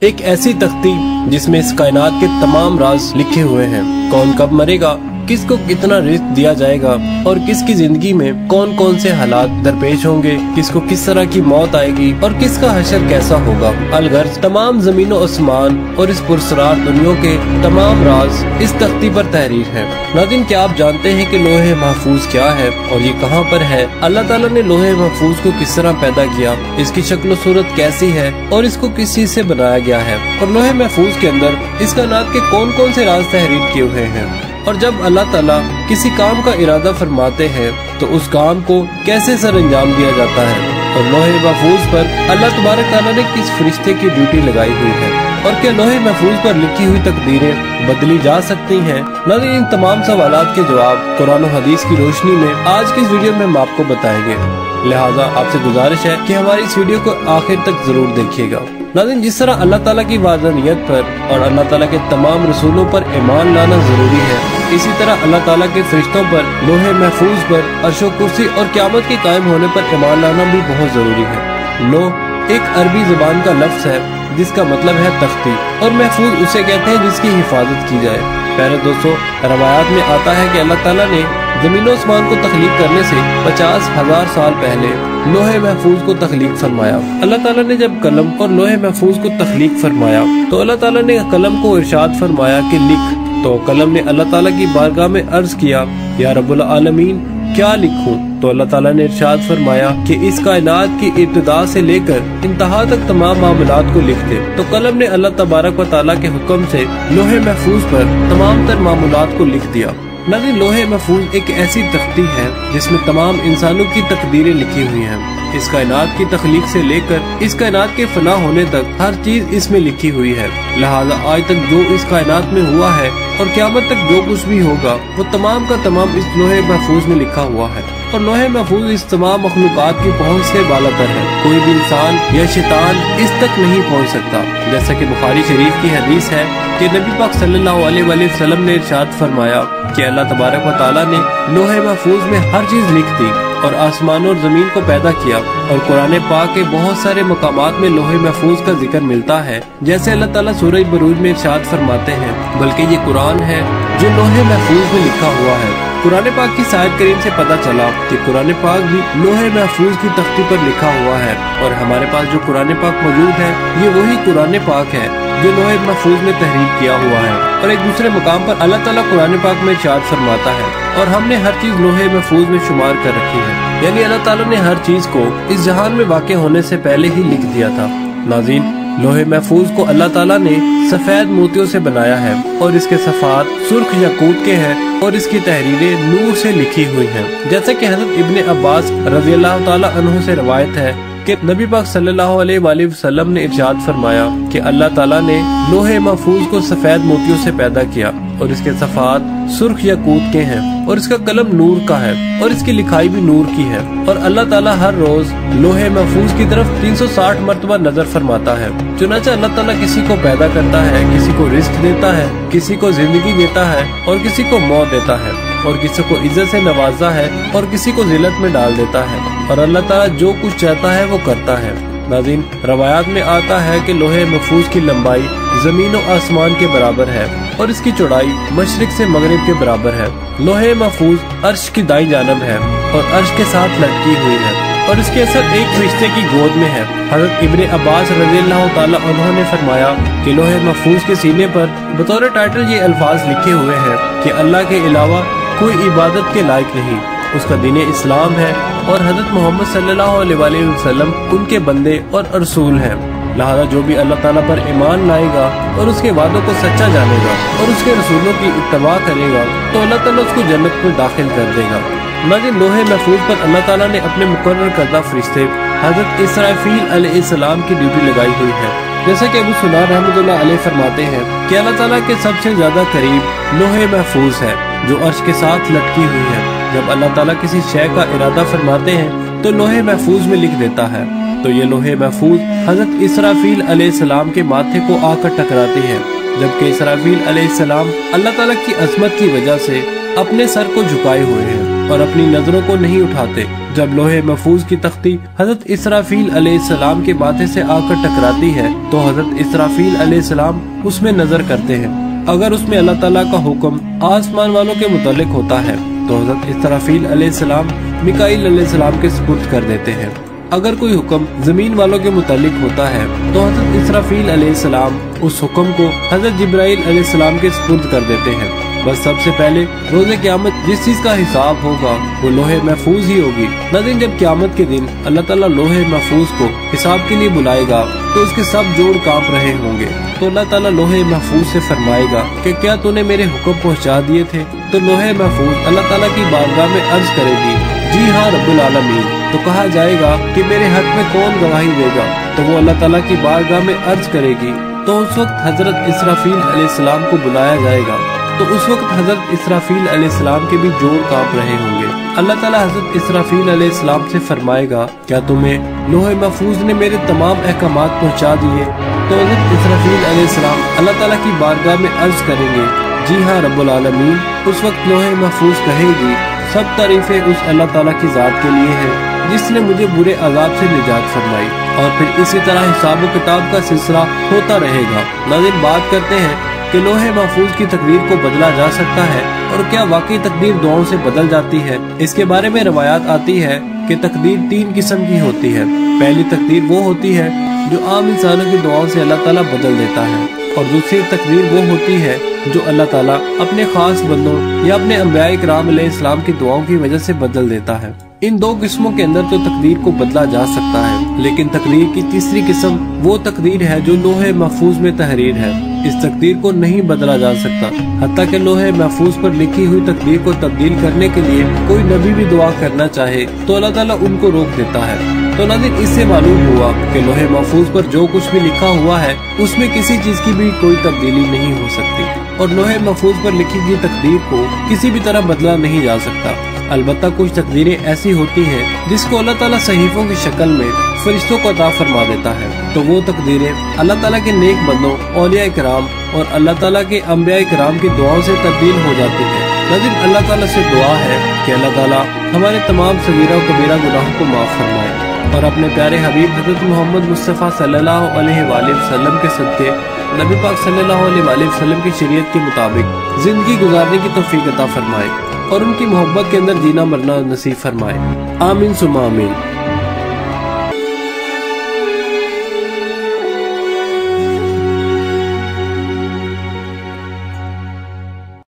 एक ऐसी तख्ती जिसमें इस कायनात के तमाम राज लिखे हुए हैं। कौन कब मरेगा, किसको कितना रिस्क दिया जाएगा और किसकी जिंदगी में कौन कौन से हालात दरपेश होंगे, किसको किस तरह की मौत आएगी और किसका हशर कैसा होगा। अलगर्ज तमाम जमीन और आसमान और इस पुरसरार दुनिया के तमाम राज इस तख्ती पर तहरीर है। नाज़रीन, क्या आप जानते हैं कि लोहे महफूज क्या है और ये कहाँ पर है? अल्लाह ताला ने लोहे महफूज को किस तरह पैदा किया, इसकी शक्ल सूरत कैसी है और इसको किस चीज से बनाया गया है, और लोहे महफूज के अंदर इस कायनात के कौन कौन से राज तहरीर किए हुए हैं। और जब अल्लाह ताला किसी काम का इरादा फरमाते हैं तो उस काम को कैसे सर अंजाम दिया जाता है, और लोहे महफूज पर अल्लाह तबारक ताला ने किस फरिश्ते की ड्यूटी लगाई हुई है, और क्या लोहे महफूज पर लिखी हुई तकदीरें बदली जा सकती हैं? नाज़रीन, इन तमाम सवालात के जवाब कुरान और हदीस की रोशनी में आज की इस वीडियो में हम आपको बताएंगे। लिहाजा आपसे गुजारिश है कि हमारी इस वीडियो को आखिर तक जरूर देखिएगा। नाज़रीन, जिस तरह अल्लाह ताला की वादनियत पर और अल्लाह ताला के तमाम रसूलों पर ईमान लाना जरूरी है, इसी तरह अल्लाह ताला के फरिश्तों पर, लोहे महफूज पर, अर्शो कुर्सी और क़यामत के कायम होने पर ईमान लाना भी बहुत जरूरी है। लोह एक अरबी जुबान का लफ्ज है जिसका मतलब है तख्ती, और महफूज उसे कहते हैं जिसकी हिफाजत की जाए। प्यारे दोस्तों, रवायात में आता है कि अल्लाह ताला ने जमीन और आसमान को तख्लीक करने से 50,000 साल पहले लोहे महफूज को तख्लीक फरमाया। अल्लाह ताला ने जब कलम और लोहे महफूज को तख्लीक फरमाया तो अल्लाह ताला ने कलम को इरशाद फरमाया कि लिख। तो कलम ने अल्लाह ताला की बारगाह में अर्ज किया, या रब्बुल आलमीन, क्या लिखूं? तो अल्लाह ताला ने इरशाद फरमाया कि इस कायनात की इब्तिदा से लेकर इंतहा तक तमाम मामलात को लिख दे। तो कलम ने अल्लाह तबारक व ताला के हुक्म से लोहे महफूज पर तमाम तर मामलात को लिख दिया। नाज़रीन, लोहे महफूज एक ऐसी तख्ती है जिसमें तमाम इंसानों की तकदीरें लिखी हुई हैं। इस कायनात की तख्लीक से लेकर इस कायनात के फना होने तक हर चीज इसमें लिखी हुई है। लिहाजा आज तक जो इस कायनात में हुआ है और क़यामत तक जो कुछ भी होगा वो तमाम का तमाम इस लोहे महफूज में लिखा हुआ है। और लोहे महफूज इस तमाम मखलूकात की पहुँच से बालातर है। कोई भी इंसान या शैतान इस तक नहीं पहुँच सकता। जैसा कि बुखारी शरीफ की हदीस है कि नबी पाक सल्लल्लाहु अलैहि वसल्लम ने इरशाद फरमाया कि अल्लाह तबारक व तआला ने लोहे महफूज में हर चीज लिख दी और आसमान और जमीन को पैदा किया। और कुरान पाक के बहुत सारे मकामात में लोहे महफूज का जिक्र मिलता है, जैसे अल्लाह ताला सूरह बुरूज में इरशाद फरमाते हैं, बल्कि ये कुरान है जो लोहे महफूज में लिखा हुआ है। कुरान पाक की सायत करीम से पता चला कि कुरान पाक भी लोहे महफूज की तख्ती पर लिखा हुआ है, और हमारे पास जो कुरान पाक मौजूद है ये वही कुरान पाक है जो लोहे महफूज में तहरीर किया हुआ है। और एक दूसरे मकाम पर अल्लाह ताला कुरान पाक में इरशाद फरमाता है, और हमने हर चीज लोहे महफूज में शुमार कर रखी है। यानी अल्लाह ताला ने हर चीज को इस जहान में वाक़े होने से पहले ही लिख दिया था। नाज़रीन, लोहे महफूज को अल्लाह ताला ने सफेद मोतियों से बनाया है, और इसके सफ़ात सुर्ख याकूत के हैं, और इसकी तहरीरें नूर से लिखी हुई हैं। जैसे कि हज़रत इब्ने अब्बास रज़ियल्लाहु ताला अन्हु से रवायत है कि नबी पाक सल्लल्लाहु अलैहि वसल्लम ने इरशाद फरमाया कि अल्लाह ताला ने लोहे महफूज को सफेद मोतियों से पैदा किया, और इसके सफ़ात सुर्ख याकूत के हैं, और इसका कलम नूर का है, और इसकी लिखाई भी नूर की है। और अल्लाह ताला हर रोज लोहे महफूज की तरफ 360 मरतबा नजर फरमाता है। चुनांचे अल्लाह ताला किसी को पैदा करता है, किसी को रिस्क देता है, किसी को जिंदगी देता है, और किसी को मौत देता है, और किसी को इज्जत से नवाजा है, और किसी को जिल्लत में डाल देता है। और अल्लाह ताला जो कुछ चाहता है वो करता है। नाज़रीन, रवायात में आता है कि लोहे महफूज की लंबाई जमीन और आसमान के बराबर है, और इसकी चौड़ाई मशरिक से मगरिब के बराबर है। लोहे महफूज अर्श की दाईं जानब है और अर्श के साथ लटकी हुई है, और इसके असर एक फरिश्ते की गोद में है। हज़रत इब्ने अब्बास रज़ियल्लाहु ताला अन्हु ने फरमाया कि लोहे महफूज के सीने पर बतौर टाइटल ये अल्फाज लिखे हुए हैं कि अल्लाह के अलावा कोई इबादत के लायक नहीं, उसका दीन इस्लाम है, और हज़रत मोहम्मद सल्लल्लाहु अलैहि वसल्लम उनके बंदे और रसूल हैं। लिहाजा जो भी अल्लाह ताला पर ईमान लाएगा और उसके वादों को सच्चा जानेगा और उसके रसूलों की इत्तबा करेगा तो अल्लाह ताला उसको जन्नत में दाखिल कर देगा। नाज़रीन, लोहे महफूज पर अल्लाह ताला ने अपने मुकर्रर करदा फरिश्ते हज़रत इसराफील अलैहिस्सलाम की ड्यूटी लगाई हुई है। जैसा कि अबू सुनार रहमतुल्लाह अलैह फरमाते हैं कि अल्लाह ताला के सबसे ज्यादा करीब लोहे महफूज है जो अर्श के साथ लटकी हुई है। जब अल्लाह ताला किसी शय का इरादा फरमाते हैं तो लोहे महफूज में लिख देता है। तो ये लोहे महफूज हज़रत इसराफील अलैहिस्सलाम के माथे को आकर टकराती है, जबकि इसराफील अलैहिस्सलाम अल्लाह ताला की अजमत की वजह से अपने सर को झुकाए हुए हैं। और अपनी नजरों को नहीं उठाते। जब लोहे महफूज की तख्ती हजरत इसराफील अलैहिस्सलाम के माथे से आकर टकराती है तो हजरत इसराफील अलैहिस्सलाम उसमें नजर करते हैं। अगर उसमें अल्लाह ताला का हुक्म आसमान वालों के मुतालिक होता है तो हजरत इसराफील अलैहिस्सलाम मिकाईल अलैहिस्सलाम के सुपुर्द कर देते हैं। अगर कोई हुक्म जमीन वालों के मुतालिक होता है तो हजरत इसराफील अलैहिस्सलाम उस हुक्म को हजरत जिब्राइल अलैहिस्सलाम के सुपुर्द कर देते हैं। बस सबसे पहले रोज़े क़यामत जिस चीज का हिसाब होगा वो लोहे महफूज ही होगी। नाज़रीन, जब क़यामत के दिन अल्लाह ताला लोहे महफूज को हिसाब के लिए बुलाएगा तो उसके सब जोड़ कांप रहे होंगे। तो अल्लाह ताला लोहे महफूज से फरमाएगा कि क्या तूने मेरे हुक्म पहुंचा दिए थे? तो लोहे महफूज अल्लाह ताला की बारगाह में अर्ज करेगी, जी हाँ रब्बुल आलमीन। तो कहा जाएगा कि मेरे हक में कौन गवाही देगा? तो वो अल्लाह ताला की बारगाह में अर्ज करेगी। तो उस वक्त हजरत इसराफील अलैहिस्सलाम को बुलाया जाएगा। तो उस वक्त हजरत इसराफील अलैहिस्सलाम के भी जोड़ कांप रहे होंगे। अल्लाह ताला हजरत इसराफील अलैहिस्सलाम से फरमाएगा, क्या तुम्हें लोहे महफूज ने मेरे तमाम अहकामात पहुंचा दिए? तो हजरत इसराफील अलैहिस्सलाम अल्लाह ताला की बारगाह में अर्ज करेंगे, जी हाँ रब्बुल आलमीन। उस वक्त लोहे महफूज कहेगी, सब तारीफें उस अल्लाह ताला की जात के लिए है जिसने मुझे बुरे अजाब से निजात फरमाई। और फिर इसी तरह हिसाब व किताब का सिलसिला होता रहेगा। नाज़रीन, बात करते हैं कि लोहे महफूज की तकदीर को बदला जा सकता है और क्या वाकई तकदीर दुआओं से बदल जाती है। इसके बारे में रवायात आती है कि तकदीर 3 किस्म की होती है। पहली तकदीर वो होती है जो आम इंसानों की दुआओं से अल्लाह ताला बदल देता है, और दूसरी तकदीर वो होती है जो अल्लाह ताला अपने खास बंदों या अपने अंबिया इकराम अलैहिस्सलाम की दुआओं की वजह से बदल देता है। इन 2 किस्मों के अंदर तो तकदीर को बदला जा सकता है, लेकिन तकदीर की तीसरी किस्म वो तकदीर है जो लोहे महफूज में तहरीर है। इस तकदीर को नहीं बदला जा सकता। हत्ता कि लोहे महफूज पर लिखी हुई तकदीर को तब्दील करने के लिए कोई नबी भी दुआ करना चाहे तो अल्लाह ताला उनको रोक देता है। तो नाज़रीन, इससे मालूम हुआ कि लोहे महफूज पर जो कुछ भी लिखा हुआ है उसमें किसी चीज की भी कोई तब्दीली नहीं हो सकती, और लोहे महफूज पर लिखी गई तकदीर को किसी भी तरह बदला नहीं जा सकता। अलबत्ता कुछ तकदीरें ऐसी होती हैं जिसको अल्लाह ताला सहीफों की शक्ल में फरिश्तों को अता फरमा देता है। तो वो तकदीरें अल्लाह ताला के नेक बंदों, औलिया इकराम और अल्लाह ताला के अंबिया इकराम की दुआओं से तब्दील हो जाती है। नाज़रीन, अल्लाह ताला से दुआ है कि अल्लाह ताला हमारे तमाम सगीरा और कबीरा गुनाहों को माफ फरमाए और अपने प्यारे हबीब हज़रत मोहम्मद मुस्तफ़ा सल्लल्लाहु अलैहि वसल्लम के सदक़े नबी पाक सल्लल्लाहु अलैहि वसल्लम की शरीयत के मुताबिक जिंदगी गुजारने की तौफीक अता फरमाए और उनकी मोहब्बत के अंदर जीना मरना नसीब फरमाए। आमीन सुम्मा आमीन।